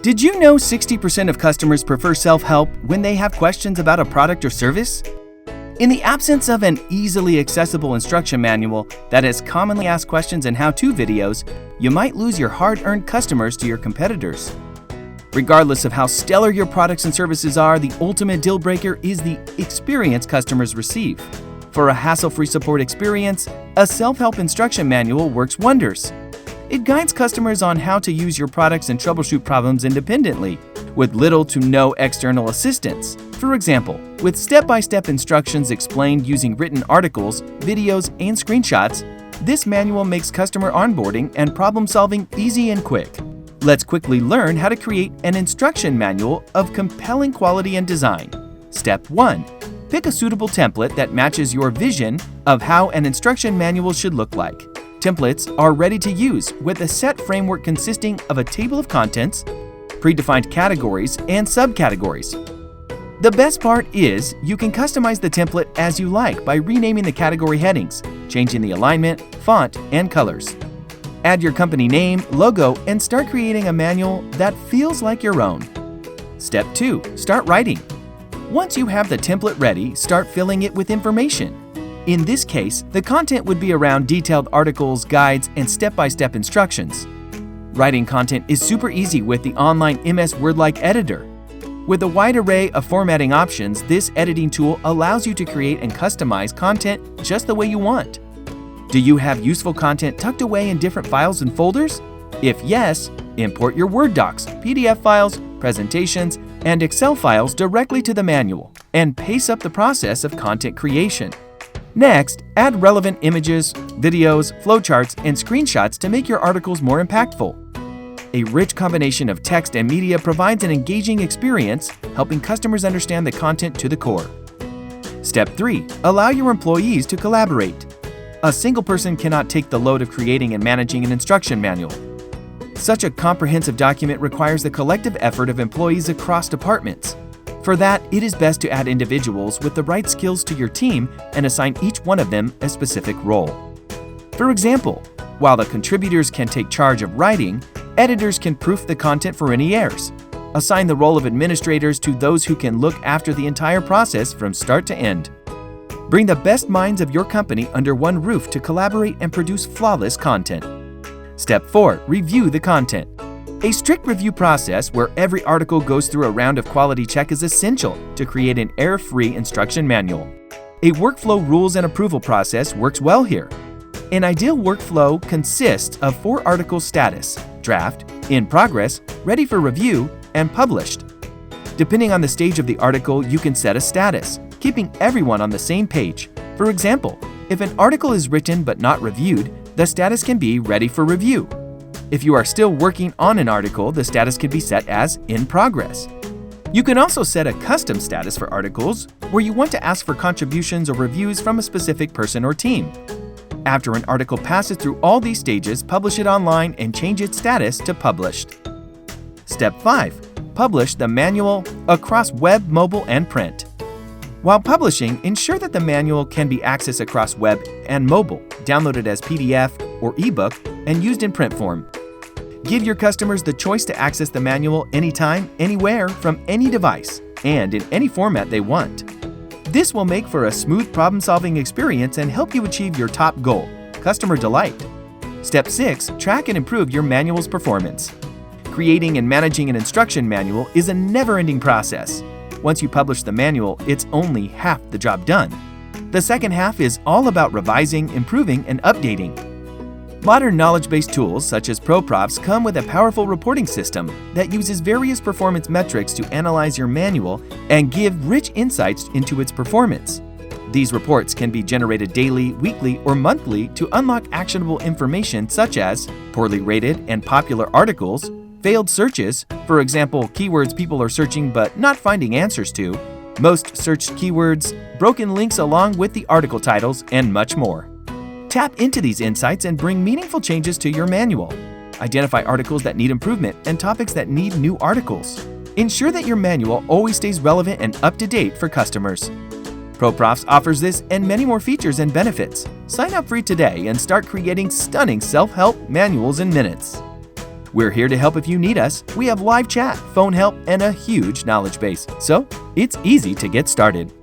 Did you know 60% of customers prefer self-help when they have questions about a product or service? In the absence of an easily accessible instruction manual that has commonly asked questions and how-to videos, you might lose your hard-earned customers to your competitors. Regardless of how stellar your products and services are, the ultimate deal breaker is the experience customers receive. For a hassle-free support experience, a self-help instruction manual works wonders. It guides customers on how to use your products and troubleshoot problems independently, with little to no external assistance. For example, with step-by-step instructions explained using written articles, videos, and screenshots, this manual makes customer onboarding and problem-solving easy and quick. Let's quickly learn how to create an instruction manual of compelling quality and design. Step 1. Pick a suitable template that matches your vision of how an instruction manual should look like. Templates are ready to use with a set framework consisting of a table of contents, predefined categories, and subcategories. The best part is you can customize the template as you like by renaming the category headings, changing the alignment, font, and colors. Add your company name, logo, and start creating a manual that feels like your own. Step 2. Start writing. Once you have the template ready, start filling it with information. In this case, the content would be around detailed articles, guides, and step-by-step instructions. Writing content is super easy with the online MS Word-like editor. With a wide array of formatting options, this editing tool allows you to create and customize content just the way you want. Do you have useful content tucked away in different files and folders? If yes, import your Word docs, PDF files, presentations, and Excel files directly to the manual and pace up the process of content creation. Next, add relevant images, videos, flowcharts, and screenshots to make your articles more impactful. A rich combination of text and media provides an engaging experience, helping customers understand the content to the core. Step 3. Allow your employees to collaborate. A single person cannot take the load of creating and managing an instruction manual. Such a comprehensive document requires the collective effort of employees across departments. For that, it is best to add individuals with the right skills to your team and assign each one of them a specific role. For example, while the contributors can take charge of writing, editors can proof the content for any errors. Assign the role of administrators to those who can look after the entire process from start to end. Bring the best minds of your company under one roof to collaborate and produce flawless content. Step 4. Review the content. A strict review process where every article goes through a round of quality check is essential to create an error-free instruction manual. A workflow rules and approval process works well here. An ideal workflow consists of 4 articles: status, draft, in progress, ready for review, and published. Depending on the stage of the article, you can set a status, keeping everyone on the same page. For example, if an article is written but not reviewed, the status can be ready for review. If you are still working on an article, the status can be set as in progress. You can also set a custom status for articles where you want to ask for contributions or reviews from a specific person or team. After an article passes through all these stages, publish it online and change its status to published. Step 5. Publish the manual across web, mobile, and print. While publishing, ensure that the manual can be accessed across web and mobile, downloaded as PDF or ebook, and used in print form. Give your customers the choice to access the manual anytime, anywhere, from any device, and in any format they want. This will make for a smooth problem-solving experience and help you achieve your top goal, customer delight. Step 6. Track and improve your manual's performance. Creating and managing an instruction manual is a never-ending process. Once you publish the manual, it's only half the job done. The second half is all about revising, improving, and updating. Modern knowledge-based tools such as ProProfs come with a powerful reporting system that uses various performance metrics to analyze your manual and give rich insights into its performance. These reports can be generated daily, weekly, or monthly to unlock actionable information such as poorly rated and popular articles, failed searches, for example, keywords people are searching but not finding answers to, most searched keywords, broken links along with the article titles, and much more. Tap into these insights and bring meaningful changes to your manual. Identify articles that need improvement and topics that need new articles. Ensure that your manual always stays relevant and up to date for customers. ProProfs offers this and many more features and benefits. Sign up free today and start creating stunning self-help manuals in minutes. We're here to help if you need us. We have live chat, phone help, and a huge knowledge base. So, it's easy to get started.